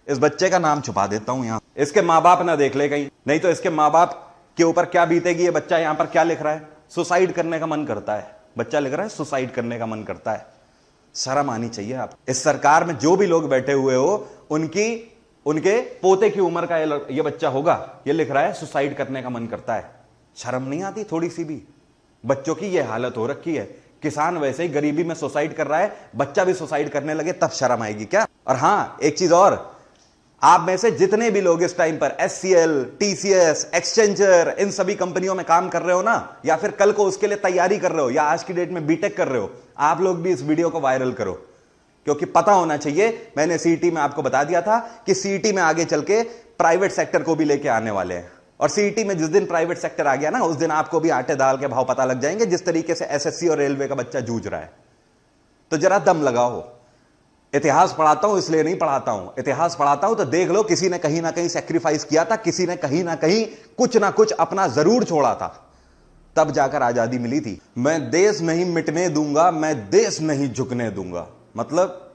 इस बच्चे का नाम छुपा देता हूं यहां, इसके मां बाप ना देख ले कहीं, नहीं तो इसके मां बाप के ऊपर क्या बीतेगी। ये बच्चा यहां पर क्या लिख रहा है, सुसाइड करने का मन करता है। बच्चा लिख रहा है सुसाइड करने का मन करता है। शर्म आनी चाहिए आप। इस सरकार में जो भी लोग बैठे हुए हो उनके पोते की उम्र का ये बच्चा होगा, ये लिख रहा है सुसाइड करने का मन करता है। शर्म नहीं आती थोड़ी सी भी। बच्चों की ये हालत हो रखी है। किसान वैसे ही गरीबी में सुसाइड कर रहा है, बच्चा भी सुसाइड करने लगे तब शर्म आएगी क्या। और हां, एक चीज और, आप में से जितने भी लोग इस टाइम पर HCL, TCS, एक्सचेंजर, इन सभी कंपनियों में काम कर रहे हो ना, या फिर कल को उसके लिए तैयारी कर रहे हो, या आज की डेट में बीटेक कर रहे हो, आप लोग भी इस वीडियो को वायरल करो, क्योंकि पता होना चाहिए। मैंने सीईटी में आपको बता दिया था कि सीईटी में आगे चल के प्राइवेट सेक्टर को भी लेके आने वाले हैं, और सीईटी में जिस दिन प्राइवेट सेक्टर आ गया ना, उस दिन आपको भी आटे दाल के भाव पता लग जाएंगे, जिस तरीके से SSC और रेलवे का बच्चा जूझ रहा है। तो जरा दम लगाओ। इतिहास पढ़ाता हूं इसलिए नहीं पढ़ाता हूं, इतिहास पढ़ाता हूं तो देख लो, किसी ने कहीं ना कहीं सैक्रिफाइस किया था, किसी ने कहीं ना कहीं कुछ ना कुछ अपना जरूर छोड़ा था, तब जाकर आजादी मिली थी। मैं देश नहीं मिटने दूंगा, मैं देश नहीं झुकने दूंगा, मतलब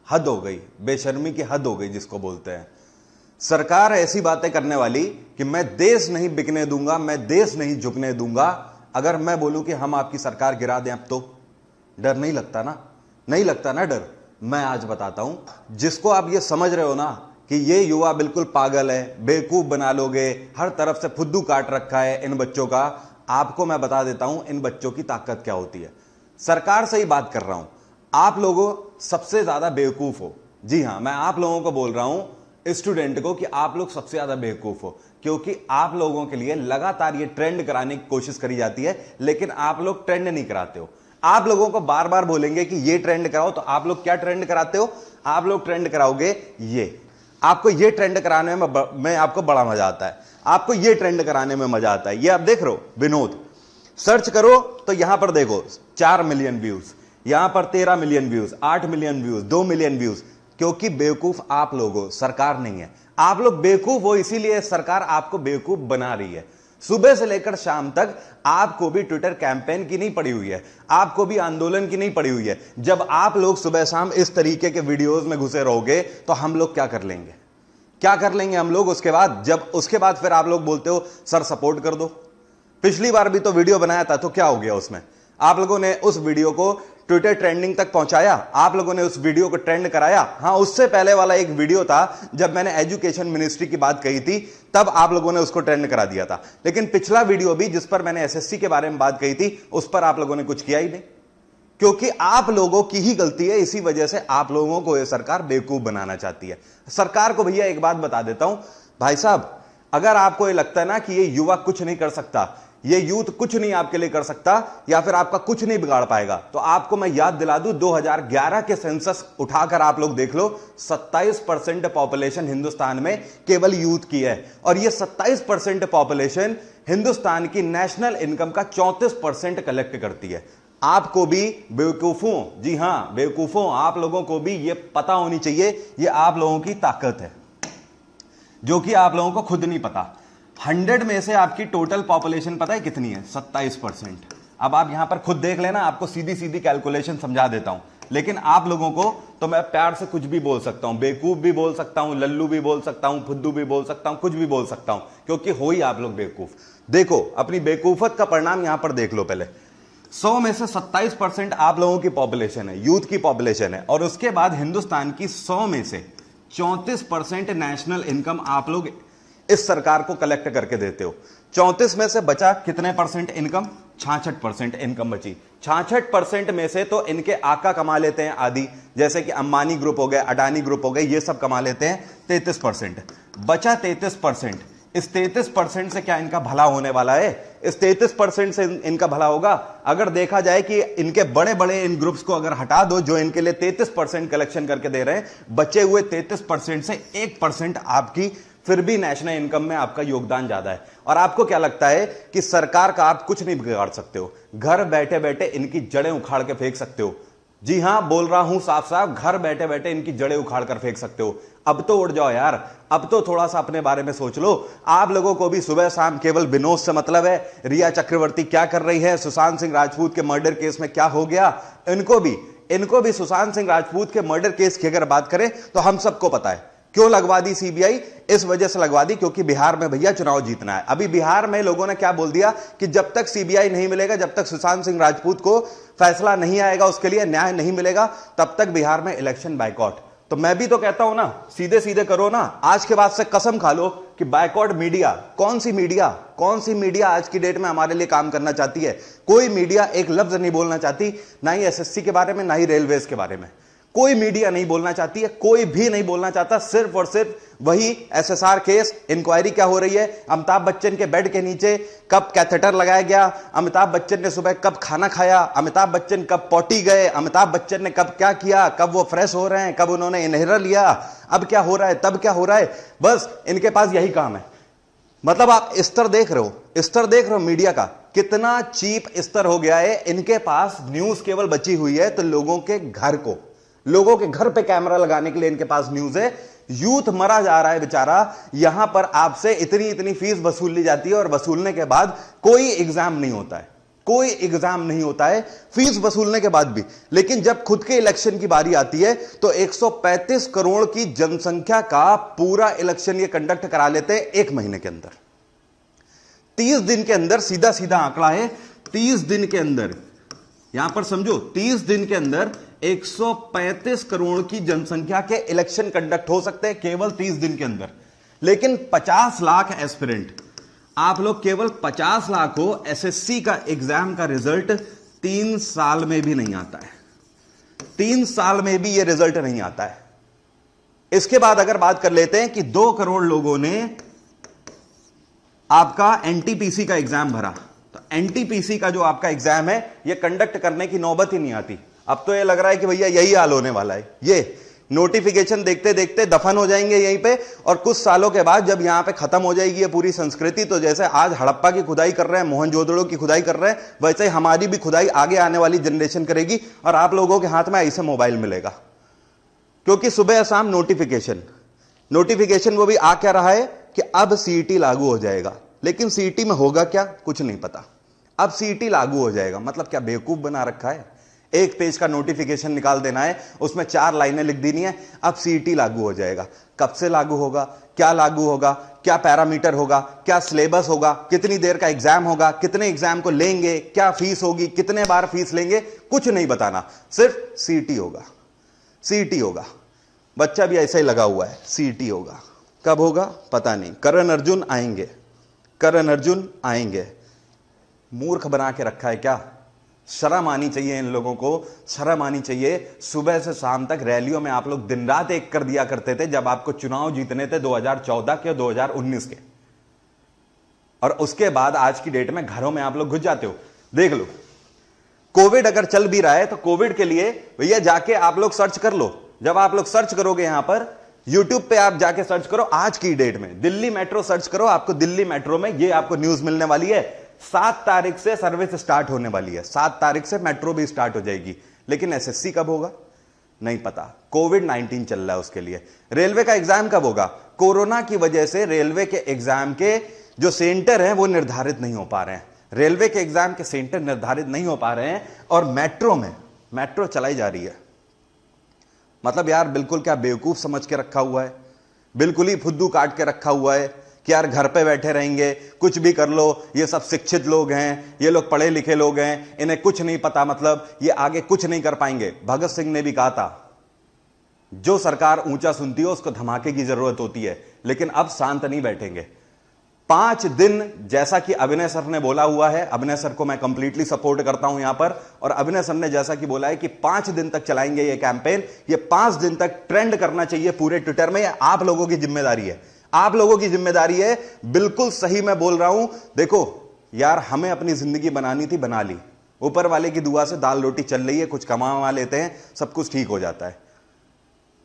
हद हो गई, बेशर्मी की हद हो गई जिसको बोलते हैं। सरकार ऐसी बातें करने वाली कि मैं देश नहीं बिकने दूंगा, मैं देश नहीं झुकने दूंगा। अगर मैं बोलूं कि हम आपकी सरकार गिरा दें अब, तो डर नहीं लगता ना, नहीं लगता ना डर। मैं आज बताता हूं, जिसको आप ये समझ रहे हो ना कि ये युवा बिल्कुल पागल है, बेवकूफ बना लोगे, हर तरफ से फुद्दू काट रखा है इन बच्चों का, आपको मैं बता देता हूं इन बच्चों की ताकत क्या होती है। सरकार से ही बात कर रहा हूं, आप लोगों सबसे ज्यादा बेवकूफ हो। जी हां, मैं आप लोगों को बोल रहा हूं, स्टूडेंट को, कि आप लोग सबसे ज्यादा बेवकूफ हो, क्योंकि आप लोगों के लिए लगातार ये ट्रेंड कराने की कोशिश करी जाती है, लेकिन आप लोग ट्रेंड नहीं कराते हो। आप लोगों को बार बार बोलेंगे कि ये ट्रेंड कराओ, तो आप लोग क्या ट्रेंड कराते हो, आप लोग ट्रेंड कराओगे ये। आपको ये ट्रेंड कराने में आपको बड़ा मजा आता है, आपको ये ट्रेंड कराने में मजा आता है। ये आप देख रहे हो, विनोद सर्च करो तो यहां पर देखो 4 मिलियन व्यूज, यहां पर 13 million views, 8 million views, 2 million views, क्योंकि बेवकूफ आप लोग हो, सरकार नहीं है। आप लोग बेवकूफ हो, इसीलिए सरकार आपको बेवकूफ बना रही है। सुबह से लेकर शाम तक आपको भी ट्विटर कैंपेन की नहीं पड़ी हुई है, आपको भी आंदोलन की नहीं पड़ी हुई है। जब आप लोग सुबह शाम इस तरीके के वीडियोस में घुसे रहोगे तो हम लोग क्या कर लेंगे, क्या कर लेंगे हम लोग उसके बाद। जब उसके बाद फिर आप लोग बोलते हो सर सपोर्ट कर दो। पिछली बार भी तो वीडियो बनाया था, तो क्या हो गया उसमें, आप लोगों ने उस वीडियो को ट्विटर ट्रेंडिंग तक पहुंचाया, आप लोगों ने उस वीडियो को ट्रेंड कराया। हां, उससे पहले वाला एक वीडियो था जब मैंने एजुकेशन मिनिस्ट्री की बात कही थी, तब आप लोगों ने उसको ट्रेंड करा दिया था। लेकिन पिछला वीडियो भी जिस पर मैंने SSC के बारे में बात कही थी, उस पर आप लोगों ने कुछ किया ही नहीं, क्योंकि आप लोगों की ही गलती है। इसी वजह से आप लोगों को यह सरकार बेवकूफ बनाना चाहती है। सरकार को भैया एक बात बता देता हूं, भाई साहब, अगर आपको यह लगता है ना कि ये युवा कुछ नहीं कर सकता, ये यूथ कुछ नहीं आपके लिए कर सकता, या फिर आपका कुछ नहीं बिगाड़ पाएगा, तो आपको मैं याद दिला दूं 2011 के सेंसस उठाकर आप लोग देख लो, 27% पॉपुलेशन हिंदुस्तान में केवल यूथ की है, और ये 27% पॉपुलेशन हिंदुस्तान की नेशनल इनकम का 34% कलेक्ट करती है। आपको भी बेवकूफों, जी हां बेवकूफों, आप लोगों को भी ये पता होनी चाहिए, ये आप लोगों की ताकत है, जो कि आप लोगों को खुद नहीं पता। 100 में से आपकी टोटल पॉपुलेशन पता है कितनी है, 27%। अब आप यहां पर खुद देख लेना, आपको सीधी सीधी कैलकुलेशन समझा देता हूं, लेकिन आप लोगों को तो मैं प्यार से कुछ भी बोल सकता हूं, बेवकूफ भी बोल सकता हूं, लल्लू भी बोल सकता हूं, फुद्दू भी बोल सकता हूं, कुछ भी बोल सकता हूं, क्योंकि हो ही आप लोग बेवकूफ। देखो अपनी बेवकूफत का परिणाम यहां पर देख लो। पहले 100 में से 27% आप लोगों की पॉपुलेशन है, यूथ की पॉपुलेशन है, और उसके बाद हिंदुस्तान की 100 में से 34% नेशनल इनकम आप लोग इस सरकार को कलेक्ट करके देते हो। 34 में से बचा कितने परसेंट इनकम, 66% इनकम बची। 66% में से तो इनके आका कमा लेते हैं आदि, जैसे कि अंबानी ग्रुप हो गए, अडानी ग्रुप हो गए, ये सब कमा लेते हैं 33%। बचा 33%। इस 33% से क्या इनका भला होने वाला है? इस 33% से इनका भला होगा अगर देखा जाए कि इनके बड़े बड़े इन ग्रुप्स को अगर हटा दो जो इनके लिए 33% कलेक्शन करके दे रहे हैं, बचे हुए 33% से 1% आपकी फिर भी नेशनल इनकम में आपका योगदान ज्यादा है। और आपको क्या लगता है कि सरकार का आप कुछ नहीं बिगाड़ सकते हो, घर बैठे बैठे इनकी जड़ें उखाड़ के फेंक सकते हो। जी हां, बोल रहा हूं साफ साफ, घर बैठे बैठे इनकी जड़ें उखाड़ कर फेंक सकते हो। अब तो उड़ जाओ यार, अब तो थोड़ा सा अपने बारे में सोच लो। आप लोगों को भी सुबह शाम केवल विनोद से मतलब है, रिया चक्रवर्ती क्या कर रही है, सुशांत सिंह राजपूत के मर्डर केस में क्या हो गया, इनको भी सुशांत सिंह राजपूत के मर्डर केस की अगर बात करें तो हम सबको पता है। क्यों लगवा दी सीबीआई? इस वजह से लगवा दी क्योंकि बिहार में भैया चुनाव जीतना है। अभी बिहार में लोगों ने क्या बोल दिया कि जब तक सीबीआई नहीं मिलेगा, जब तक सुशांत सिंह राजपूत को फैसला नहीं आएगा, उसके लिए न्याय नहीं मिलेगा, तब तक बिहार में इलेक्शन बाइकआउट। तो मैं भी तो कहता हूं ना, सीधे सीधे करो ना। आज के बाद से कसम खा लो कि बाइकआउट मीडिया, कौन सी मीडिया आज की डेट में हमारे लिए काम करना चाहती है? कोई मीडिया एक लफ्ज नहीं बोलना चाहती, ना ही एसएससी के बारे में, ना ही रेलवेज के बारे में। कोई मीडिया नहीं बोलना चाहती है, कोई भी नहीं बोलना चाहता। सिर्फ और सिर्फ वही एसएसआर केस इंक्वायरी क्या हो रही है, अमिताभ बच्चन के बेड के नीचे कब कैथेटर लगाया गया, अमिताभ बच्चन ने सुबह कब खाना खाया, अमिताभ बच्चन कब पॉटी गए, अमिताभ बच्चन ने कब क्या किया, कब वो फ्रेश हो रहे हैं, कब उन्होंने इनहेलर लिया, अब क्या हो रहा है, तब क्या हो रहा है। बस इनके पास यही काम है। मतलब आप स्तर देख रहे हो मीडिया का, कितना चीप स्तर हो गया है। इनके पास न्यूज केवल बची हुई है तो लोगों के घर पे कैमरा लगाने के लिए इनके पास न्यूज है। यूथ मरा जा रहा है बेचारा। यहां पर आपसे इतनी फीस वसूल ली जाती है और वसूलने के बाद कोई एग्जाम नहीं होता है, फीस वसूलने के बाद भी। लेकिन जब खुद के इलेक्शन की बारी आती है तो 135 करोड़ की जनसंख्या का पूरा इलेक्शन ये कंडक्ट करा लेते हैं 1 महीने के अंदर, 30 दिन के अंदर। सीधा सीधा आंकड़ा है, 30 दिन के अंदर, यहां पर समझो, 30 दिन के अंदर 135 करोड़ की जनसंख्या के इलेक्शन कंडक्ट हो सकते हैं केवल 30 दिन के अंदर। लेकिन 50 लाख एस्पिरेंट, आप लोग केवल 50 लाख हो, एसएससी का एग्जाम का रिजल्ट 3 साल में भी नहीं आता है। 3 साल में भी यह रिजल्ट नहीं आता है। इसके बाद अगर बात कर लेते हैं कि 2 करोड़ लोगों ने आपका एनटीपीसी का एग्जाम भरा, तो एनटीपीसी का जो आपका एग्जाम है यह कंडक्ट करने की नौबत ही नहीं आती। अब तो यह लग रहा है कि भैया यही हाल होने वाला है, ये नोटिफिकेशन देखते देखते दफन हो जाएंगे यहीं पे। और कुछ सालों के बाद जब यहां पे खत्म हो जाएगी ये पूरी संस्कृति, तो जैसे आज हड़प्पा की खुदाई कर रहे हैं, मोहनजोदड़ो की खुदाई कर रहे हैं, वैसे ही हमारी भी खुदाई आगे आने वाली जनरेशन करेगी और आप लोगों के हाथ में ऐसे मोबाइल मिलेगा। क्योंकि सुबह शाम नोटिफिकेशन वो भी आ क्या रहा है कि अब सीईटी लागू हो जाएगा। लेकिन सीईटी में होगा क्या, कुछ नहीं पता। अब सीईटी लागू हो जाएगा मतलब क्या बेवकूफ बना रखा है? 1 पेज का नोटिफिकेशन निकाल देना है, उसमें 4 लाइनें लिख देनी है, अब सीईटी लागू हो जाएगा। कब से लागू होगा, क्या लागू होगा, क्या पैरामीटर होगा, क्या सिलेबस होगा, कितनी देर का एग्जाम होगा, कितने एग्जाम को लेंगे, क्या फीस होगी, कितने बार फीस लेंगे, कुछ नहीं बताना। सिर्फ सीईटी होगा। बच्चा भी ऐसा ही लगा हुआ है, सीईटी होगा। कब होगा पता नहीं। करण अर्जुन आएंगे। मूर्ख बना के रखा है क्या? शर्म आनी चाहिए इन लोगों को, शर्म आनी चाहिए। सुबह से शाम तक रैलियों में आप लोग दिन रात एक कर दिया करते थे जब आपको चुनाव जीतने थे 2014 के, 2019 के। और उसके बाद आज की डेट में घरों में आप लोग घुस जाते हो। देख लो, कोविड अगर चल भी रहा है तो कोविड के लिए भैया जाके आप लोग सर्च कर लो। जब आप लोग सर्च करोगे यहां पर यूट्यूब पे, आप जाके सर्च करो आज की डेट में दिल्ली मेट्रो सर्च करो, आपको दिल्ली मेट्रो में ये आपको न्यूज मिलने वाली है। 7 तारीख से सर्विस स्टार्ट होने वाली है, 7 तारीख से मेट्रो भी स्टार्ट हो जाएगी। लेकिन एसएससी कब होगा नहीं पता, कोविड-19 चल रहा है उसके लिए। रेलवे का एग्जाम कब होगा? कोरोना की वजह से रेलवे के एग्जाम के जो सेंटर हैं वो निर्धारित नहीं हो पा रहे हैं। रेलवे के एग्जाम के सेंटर निर्धारित नहीं हो पा रहे हैं और मेट्रो चलाई जा रही है। मतलब यार बिल्कुल क्या बेवकूफ समझ के रखा हुआ है, बिल्कुल ही फुद्दू काट के रखा हुआ है कि यार घर पे बैठे रहेंगे, कुछ भी कर लो, ये सब शिक्षित लोग हैं, ये लोग पढ़े लिखे लोग हैं, इन्हें कुछ नहीं पता, मतलब ये आगे कुछ नहीं कर पाएंगे। भगत सिंह ने भी कहा था, जो सरकार ऊंचा सुनती है उसको धमाके की जरूरत होती है। लेकिन अब शांत नहीं बैठेंगे। 5 दिन, जैसा कि अभिनय सर ने बोला हुआ है, अभिनय सर को मैं कंप्लीटली सपोर्ट करता हूं यहां पर, और अभिनय सर ने जैसा कि बोला है कि 5 दिन तक चलाएंगे ये कैंपेन। ये 5 दिन तक ट्रेंड करना चाहिए पूरे ट्विटर में। आप लोगों की जिम्मेदारी है, आप लोगों की जिम्मेदारी है। बिल्कुल सही मैं बोल रहा हूं। देखो यार, हमें अपनी जिंदगी बनानी थी, बना ली। ऊपर वाले की दुआ से दाल रोटी चल रही है, कुछ कमा लेते हैं, सब कुछ ठीक हो जाता है।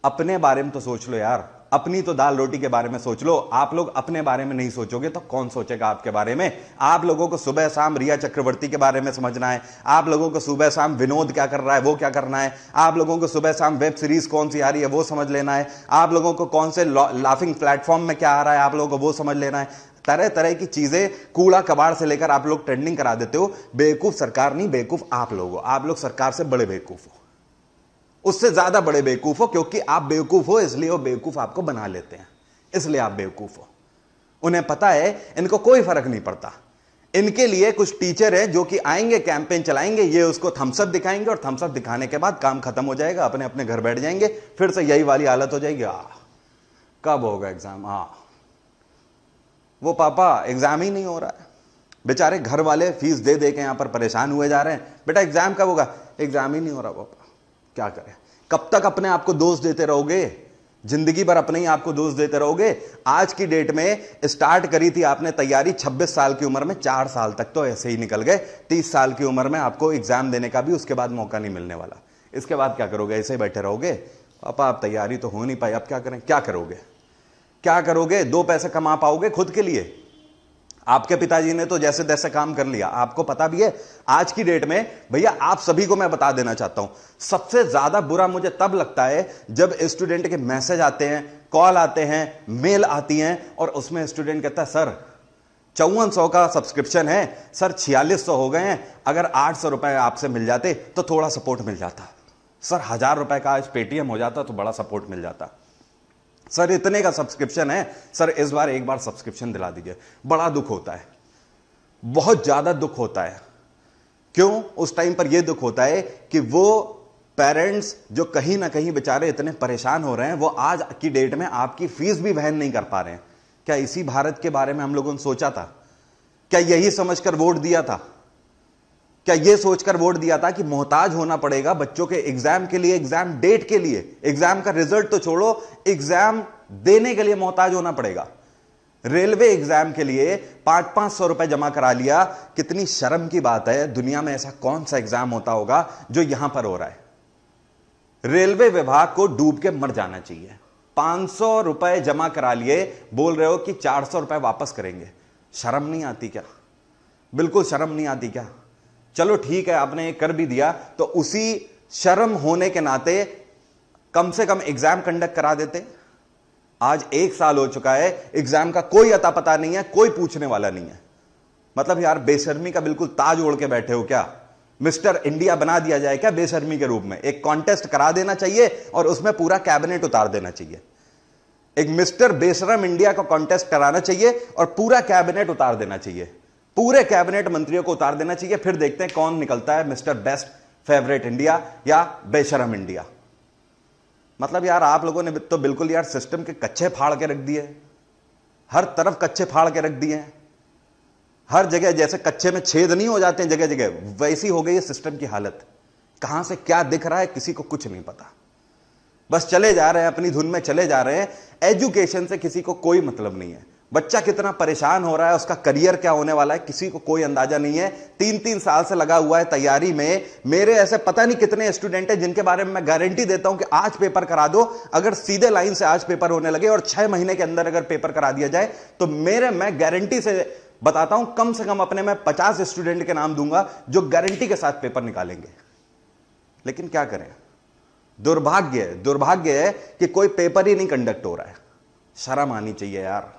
अपने बारे में तो सोच लो यार, अपनी तो दाल रोटी के बारे में सोच लो। आप लोग अपने बारे में नहीं सोचोगे तो कौन सोचेगा आपके बारे में? आप लोगों को सुबह शाम रिया चक्रवर्ती के बारे में समझना है, आप लोगों को सुबह शाम विनोद क्या कर रहा है वो क्या करना है, आप लोगों को सुबह शाम वेब सीरीज कौन सी आ रही है वो समझ लेना है, आप लोगों को कौन से लाफिंग प्लेटफॉर्म में क्या आ रहा है आप लोगों को वो समझ लेना है। तरह तरह की चीजें, कूड़ा कबाड़ से लेकर आप लोग ट्रेंडिंग करा देते हो। बेवकूफ सरकार नहीं, बेवकूफ आप लोग हो। आप लोग सरकार से बड़े बेवकूफ हो। उससे ज्यादा बड़े बेवकूफ हो, क्योंकि आप बेवकूफ हो इसलिए वो बेवकूफ आपको बना लेते हैं, इसलिए आप बेवकूफ हो। उन्हें पता है इनको कोई फर्क नहीं पड़ता। इनके लिए कुछ टीचर है जो कि आएंगे, कैंपेन चलाएंगे, ये उसको थम्सअप दिखाएंगे और थम्सअप दिखाने के बाद काम खत्म हो जाएगा, अपने अपने घर बैठ जाएंगे, फिर से यही वाली हालत हो जाएगी। कब होगा एग्जाम? वो पापा एग्जाम ही नहीं हो रहा है। बेचारे घर वाले फीस दे दे के यहां पर परेशान हुए जा रहे हैं, बेटा एग्जाम कब होगा? एग्जाम ही नहीं हो रहा पापा, क्या करें? कब तक अपने आप को दोष देते रहोगे? जिंदगी भर अपने ही आपको दोष देते रहोगे। आज की डेट में स्टार्ट करी थी आपने तैयारी 26 साल की उम्र में, 4 साल तक तो ऐसे ही निकल गए। 30 साल की उम्र में आपको एग्जाम देने का भी उसके बाद मौका नहीं मिलने वाला। इसके बाद क्या करोगे? ऐसे ही बैठे रहोगे? पापा आप तैयारी तो हो नहीं पाई, अब क्या करें? क्या करोगे? क्या करोगे? 2 पैसे कमा पाओगे खुद के लिए? आपके पिताजी ने तो जैसे तैसे काम कर लिया, आपको पता भी है। आज की डेट में भैया आप सभी को मैं बता देना चाहता हूं, सबसे ज्यादा बुरा मुझे तब लगता है जब स्टूडेंट के मैसेज आते हैं, कॉल आते हैं, मेल आती हैं और उसमें स्टूडेंट कहता है सर 5400 का सब्सक्रिप्शन है सर, 4600 हो गए हैं, अगर 800 रुपए आपसे मिल जाते तो थोड़ा सपोर्ट मिल जाता। सर 1000 रुपए का आज पेटीएम हो जाता तो बड़ा सपोर्ट मिल जाता। सर इतने का सब्सक्रिप्शन है सर, इस बार एक बार सब्सक्रिप्शन दिला दीजिए। बड़ा दुख होता है, बहुत ज्यादा दुख होता है। क्यों? उस टाइम पर यह दुख होता है कि वो पेरेंट्स जो कहीं ना कहीं बेचारे इतने परेशान हो रहे हैं, वो आज की डेट में आपकी फीस भी वहन नहीं कर पा रहे हैं। क्या इसी भारत के बारे में हम लोगों ने सोचा था? क्या यही समझकर वोट दिया था? क्या यह सोचकर वोट दिया था कि मोहताज होना पड़ेगा बच्चों के एग्जाम के लिए, एग्जाम डेट के लिए? एग्जाम का रिजल्ट तो छोड़ो, एग्जाम देने के लिए मोहताज होना पड़ेगा। रेलवे एग्जाम के लिए 500-500 रुपए जमा करा लिया। कितनी शर्म की बात है। दुनिया में ऐसा कौन सा एग्जाम होता होगा जो यहां पर हो रहा है? रेलवे विभाग को डूब के मर जाना चाहिए। 500 रुपए जमा करा लिए, बोल रहे हो कि 400 रुपए वापस करेंगे। शर्म नहीं आती क्या? बिल्कुल शर्म नहीं आती क्या? चलो ठीक है, आपने कर भी दिया तो उसी शर्म होने के नाते कम से कम एग्जाम कंडक्ट करा देते। आज 1 साल हो चुका है, एग्जाम का कोई अता पता नहीं है, कोई पूछने वाला नहीं है। मतलब यार बेशर्मी का बिल्कुल ताज ओढ़ के बैठे हो क्या? मिस्टर इंडिया बना दिया जाए क्या बेशर्मी के रूप में? एक कॉन्टेस्ट करा देना चाहिए और उसमें पूरा कैबिनेट उतार देना चाहिए। एक मिस्टर बेशरम इंडिया का कॉन्टेस्ट कराना चाहिए और पूरा कैबिनेट उतार देना चाहिए। पूरे कैबिनेट मंत्रियों को उतार देना चाहिए, फिर देखते हैं कौन निकलता है मिस्टर बेस्ट फेवरेट इंडिया या बेशरम इंडिया। मतलब यार आप लोगों ने तो बिल्कुल यार सिस्टम के कच्चे फाड़ के रख दिए, हर तरफ कच्चे फाड़ के रख दिए हैं। हर जगह जैसे कच्चे में छेद नहीं हो जाते हैं जगह जगह, वैसी हो गई है सिस्टम की हालत। कहां से क्या दिख रहा है किसी को कुछ नहीं पता, बस चले जा रहे हैं अपनी धुन में चले जा रहे हैं। एजुकेशन से किसी को कोई मतलब नहीं है। बच्चा कितना परेशान हो रहा है, उसका करियर क्या होने वाला है, किसी को कोई अंदाजा नहीं है। 3-3 साल से लगा हुआ है तैयारी में। मेरे ऐसे पता नहीं कितने स्टूडेंट हैं जिनके बारे में मैं गारंटी देता हूं कि आज पेपर करा दो, अगर सीधे लाइन से आज पेपर होने लगे और 6 महीने के अंदर अगर पेपर करा दिया जाए तो मैं गारंटी से बताता हूं कम से कम अपने मैं 50 स्टूडेंट के नाम दूंगा जो गारंटी के साथ पेपर निकालेंगे। लेकिन क्या करें, दुर्भाग्य है कि कोई पेपर ही नहीं कंडक्ट हो रहा है। शर्म आनी चाहिए यार।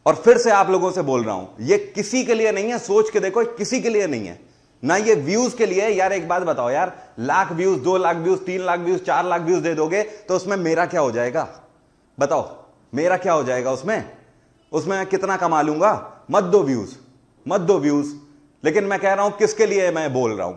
और फिर से आप लोगों से बोल रहा हूं, ये किसी के लिए नहीं है, सोच के देखो, किसी के लिए नहीं है ना। ये व्यूज के लिए यार, एक बात बताओ यार, lakh views, 2 lakh views, 3 lakh views, 4 lakh views दे दोगे तो उसमें मेरा क्या हो जाएगा? बताओ मेरा क्या हो जाएगा? उसमें कितना कमा लूंगा? मत दो व्यूज। लेकिन मैं कह रहा हूं किसके लिए मैं बोल रहा हूं,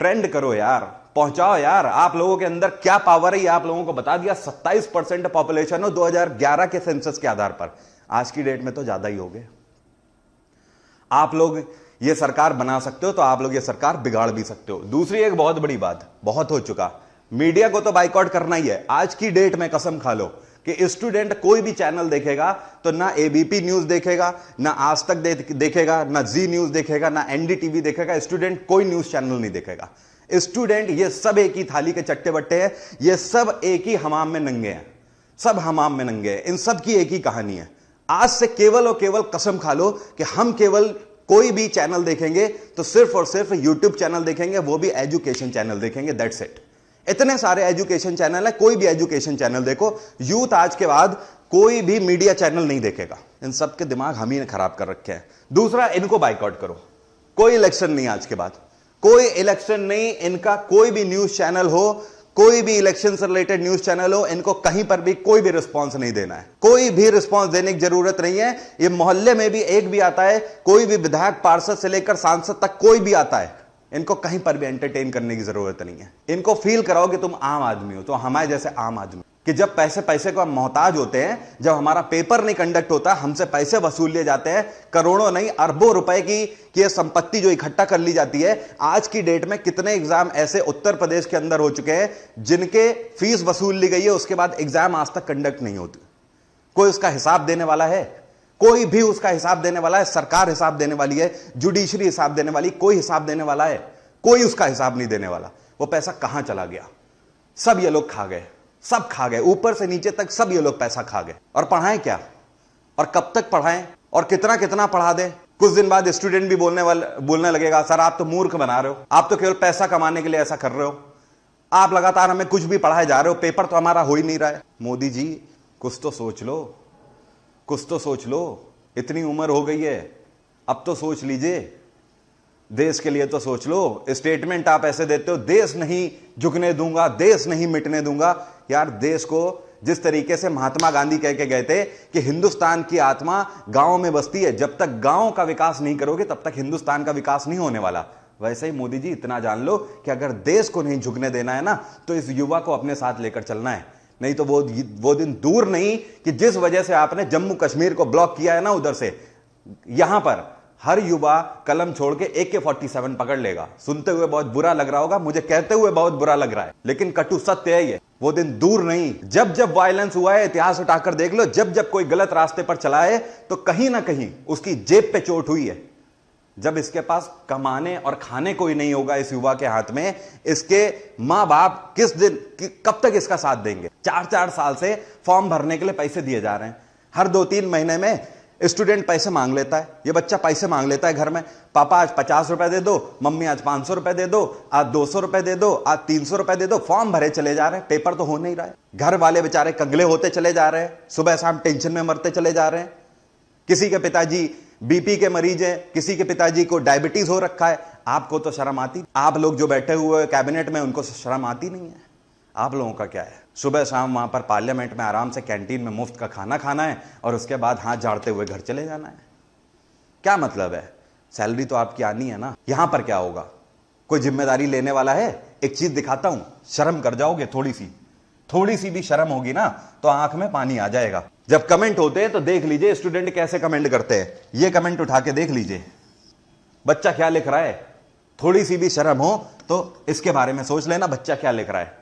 ट्रेंड करो यार, पहुंचाओ यार। आप लोगों के अंदर क्या पावर है ये आप लोगों को बता दिया। 27% पॉपुलेशन हो 2011 के सेंसस के आधार पर, आज की डेट में तो ज्यादा ही हो गए। आप लोग ये सरकार बना सकते हो तो आप लोग ये सरकार बिगाड़ भी सकते हो। दूसरी एक बहुत बड़ी बात, बहुत हो चुका, मीडिया को तो बाइकआउट करना ही है। आज की डेट में कसम खा लो कि स्टूडेंट कोई भी चैनल देखेगा तो ना एबीपी न्यूज देखेगा, ना आज तक देखेगा, ना जी न्यूज देखेगा, ना एनडीटीवी देखेगा। स्टूडेंट कोई न्यूज चैनल नहीं देखेगा। स्टूडेंट ये सब एक ही थाली के चट्टे बट्टे हैं, ये सब एक ही हमाम में नंगे हैं, सब हमाम में नंगे हैं। इन सब की एक ही कहानी है। आज से केवल और केवल कसम खा लो कि हम केवल कोई भी चैनल देखेंगे तो सिर्फ और सिर्फ यूट्यूब चैनल देखेंगे, वो भी एजुकेशन चैनल देखेंगे, दैट्स इट। इतने सारे एजुकेशन चैनल है, कोई भी एजुकेशन चैनल देखो। यूथ आज के बाद कोई भी मीडिया चैनल नहीं देखेगा। इन सब के दिमाग हम ही ने खराब कर रखे हैं। दूसरा, इनको बाइकआउट करो। कोई इलेक्शन नहीं आज के बाद, कोई इलेक्शन नहीं, इनका कोई भी न्यूज चैनल हो, कोई भी इलेक्शन से रिलेटेड न्यूज चैनल हो, इनको कहीं पर भी कोई भी रिस्पांस नहीं देना है, कोई भी रिस्पांस देने की जरूरत नहीं है। ये मोहल्ले में भी एक भी आता है, कोई भी विधायक पार्षद से लेकर सांसद तक कोई भी आता है, इनको कहीं पर भी एंटरटेन करने की जरूरत नहीं है। इनको फील कराओ कि तुम आम आदमी हो, तो हमारे जैसे आम आदमी, कि जब पैसे को हम मोहताज होते हैं, जब हमारा पेपर नहीं कंडक्ट होता, हमसे पैसे वसूल लिए जाते हैं, करोड़ों नहीं अरबों रुपए की संपत्ति जो इकट्ठा कर ली जाती है। आज की डेट में कितने एग्जाम ऐसे उत्तर प्रदेश के अंदर हो चुके हैं जिनके फीस वसूल ली गई है, उसके बाद एग्जाम आज तक कंडक्ट नहीं होती। कोई उसका हिसाब देने वाला है? कोई भी उसका हिसाब देने वाला है? सरकार हिसाब देने वाली है, जुडिशरी हिसाब देने वाली, कोई हिसाब देने वाला है? कोई उसका हिसाब नहीं देने वाला। वो पैसा कहां चला गया? सब ये लोग खा गए, सब खा गए, ऊपर से नीचे तक सब ये लोग पैसा खा गए। और पढ़ाएं क्या? और कब तक पढ़ाएं? और कितना कितना पढ़ा दें? कुछ दिन बाद स्टूडेंट भी बोलने लगेगा, सर आप तो मूर्ख बना रहे हो, आप तो केवल पैसा कमाने के लिए ऐसा कर रहे हो, आप लगातार हमें कुछ भी पढ़ाए जा रहे हो, पेपर तो हमारा हो ही नहीं रहा है। मोदी जी कुछ तो सोच लो, कुछ तो सोच लो। इतनी उम्र हो गई है, अब तो सोच लीजिए, देश के लिए तो सोच लो। स्टेटमेंट आप ऐसे देते हो, देश नहीं झुकने दूंगा, देश नहीं मिटने दूंगा। यार देश को जिस तरीके से महात्मा गांधी कह के गए थे कि हिंदुस्तान की आत्मा गांव में बसती है, जब तक गांव का विकास नहीं करोगे तब तक हिंदुस्तान का विकास नहीं होने वाला। वैसे ही मोदी जी इतना जान लो कि अगर देश को नहीं झुकने देना है ना, तो इस युवा को अपने साथ लेकर चलना है। नहीं तो वो दिन दूर नहीं कि जिस वजह से आपने जम्मू कश्मीर को ब्लॉक किया है ना, उधर से यहां पर हर युवा कलम छोड़ के AK-47 पकड़ लेगा। सुनते हुए बहुत बुरा लग रहा होगा, मुझे कहते हुए बहुत बुरा लग रहा है, लेकिन कटु सत्य है ये। वो दिन दूर नहीं, जब जब वायलेंस हुआ है, इतिहास उठाकर देख लो, जब जब कोई गलत रास्ते पर चला है तो कहीं ना कहीं उसकी जेब पे चोट हुई है। जब इसके पास कमाने और खाने कोई नहीं होगा इस युवा के हाथ में, इसके मां बाप किस दिन कब तक इसका साथ देंगे? 4-4 साल से फॉर्म भरने के लिए पैसे दिए जा रहे हैं। हर 2-3 महीने में स्टूडेंट पैसे मांग लेता है, ये बच्चा पैसे मांग लेता है घर में, पापा आज 50 रुपए दे दो, मम्मी आज 500 रुपए दे दो, आज 200 रुपए दे दो, आज 300 रुपए दे दो। फॉर्म भरे चले जा रहे हैं, पेपर तो हो नहीं रहा है। घर वाले बेचारे कंगले होते चले जा रहे हैं, सुबह शाम टेंशन में मरते चले जा रहे हैं। किसी के पिताजी BP के मरीज हैं, किसी के पिताजी को डायबिटीज हो रखा है। आपको तो शर्म आती? आप लोग जो बैठे हुए कैबिनेट में, उनको शर्म आती नहीं है? आप लोगों का क्या है? सुबह शाम वहां पर पार्लियामेंट में आराम से कैंटीन में मुफ्त का खाना खाना है और उसके बाद हाथ झाड़ते हुए घर चले जाना है। क्या मतलब है? सैलरी तो आपकी आनी है ना। यहां पर क्या होगा? कोई जिम्मेदारी लेने वाला है? एक चीज दिखाता हूं, शर्म कर जाओगे। थोड़ी सी भी शर्म होगी ना तो आंख में पानी आ जाएगा। जब कमेंट होते हैं तो देख लीजिए स्टूडेंट कैसे कमेंट करते हैं। ये कमेंट उठा के देख लीजिए, बच्चा क्या लिख रहा है। थोड़ी सी भी शर्म हो तो इसके बारे में सोच लेना, बच्चा क्या लिख रहा है।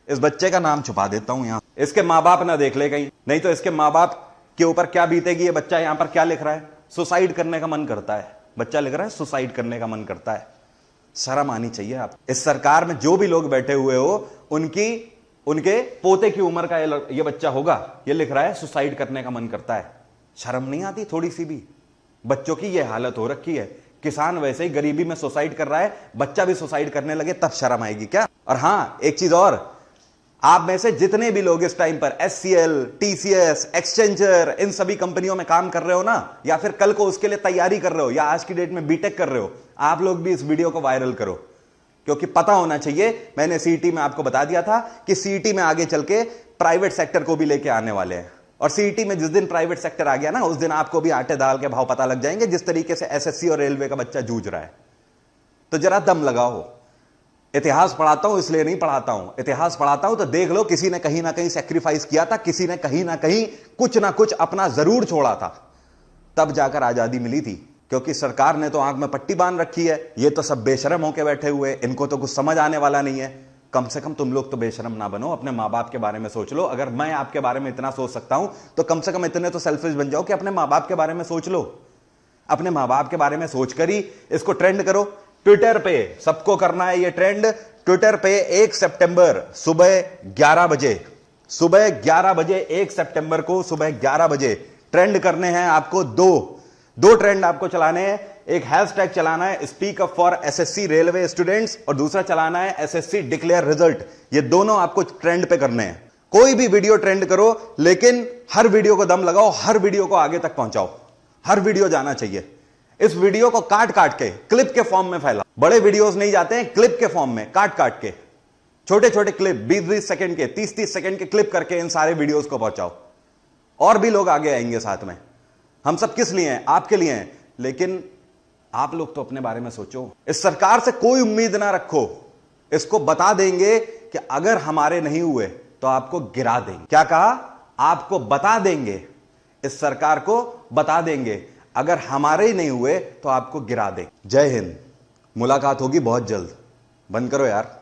इस बच्चे का नाम छुपा देता हूं यहां, इसके मां बाप ना देख ले कहीं, नहीं तो इसके मां बाप के ऊपर क्या बीतेगी। ये बच्चा यहां पर क्या लिख रहा है? सुसाइड करने का मन करता है। बच्चा लिख रहा है सुसाइड करने का मन करता है। शर्म आनी चाहिए आप। इस सरकार में जो भी लोग बैठे हुए हो, उनके पोते की उम्र का ये बच्चा होगा, ये लिख रहा है सुसाइड करने का मन करता है। शर्म नहीं आती थोड़ी सी भी? बच्चों की ये हालत हो रखी है। किसान वैसे ही गरीबी में सुसाइड कर रहा है, बच्चा भी सुसाइड करने लगे तब शर्म आएगी क्या? और हां, एक चीज और, आप में से जितने भी लोग इस टाइम पर SCL, TCS, एक्सचेंजर, इन सभी कंपनियों में काम कर रहे हो ना, या फिर कल को उसके लिए तैयारी कर रहे हो, या आज की डेट में बीटेक कर रहे हो, आप लोग भी इस वीडियो को वायरल करो। क्योंकि पता होना चाहिए, मैंने CET में आपको बता दिया था कि CET में आगे चल के प्राइवेट सेक्टर को भी लेके आने वाले हैं। और CET में जिस दिन प्राइवेट सेक्टर आ गया ना, उस दिन आपको भी आटे दाल के भाव पता लग जाएंगे, जिस तरीके से SSC और रेलवे का बच्चा जूझ रहा है। तो जरा दम लगाओ। इतिहास पढ़ाता हूं इसलिए नहीं पढ़ाता हूं, इतिहास पढ़ाता हूं तो देख लो, किसी ने कहीं ना कहीं सेक्रीफाइस किया था, किसी ने कहीं ना कहीं कुछ ना कुछ अपना जरूर छोड़ा था, तब जाकर आजादी मिली थी। क्योंकि सरकार ने तो आंख में पट्टी बांध रखी है। ये तो सब बेशरम होके बैठे हुए, इनको तो कुछ समझ आने वाला नहीं है। कम से कम तुम लोग तो बेशरम ना बनो, अपने माँ बाप के बारे में सोच लो। अगर मैं आपके बारे में इतना सोच सकता हूं तो कम से कम इतने तो सेल्फिश बन जाओ कि अपने माँ बाप के बारे में सोच लो। अपने माँ बाप के बारे में सोचकर ही इसको ट्रेंड करो। ट्विटर पे सबको करना है ये ट्रेंड। ट्विटर पे 1 सितंबर सुबह 11 बजे, 1 सितंबर को सुबह 11 बजे ट्रेंड करने हैं आपको। दो ट्रेंड आपको चलाने हैं। एक हैशटैग चलाना है speak up for SSC railway students, और दूसरा चलाना है SSC डिक्लेयर रिजल्ट। ये दोनों आपको ट्रेंड पे करने हैं। कोई भी वीडियो ट्रेंड करो, लेकिन हर वीडियो को दम लगाओ, हर वीडियो को आगे तक पहुंचाओ, हर वीडियो जाना चाहिए। इस वीडियो को काट काट के क्लिप के फॉर्म में फैलाओ। बड़े वीडियोस नहीं जाते हैं, क्लिप के फॉर्म में काट काट के, छोटे छोटे क्लिप 20-20 सेकंड के, 30-30 सेकंड के क्लिप करके इन सारे वीडियोस को पहुंचाओ। और भी लोग आगे आएंगे साथ में। हम सब किस लिए हैं? आपके लिए हैं। लेकिन आप लोग तो अपने बारे में सोचो। इस सरकार से कोई उम्मीद ना रखो। इसको बता देंगे कि अगर हमारे नहीं हुए तो आपको गिरा देंगे। क्या कहा? आपको बता देंगे, इस सरकार को बता देंगे, अगर हमारे ही नहीं हुए तो आपको गिरा देंगे। जय हिंद। मुलाकात होगी बहुत जल्द। बंद करो यार।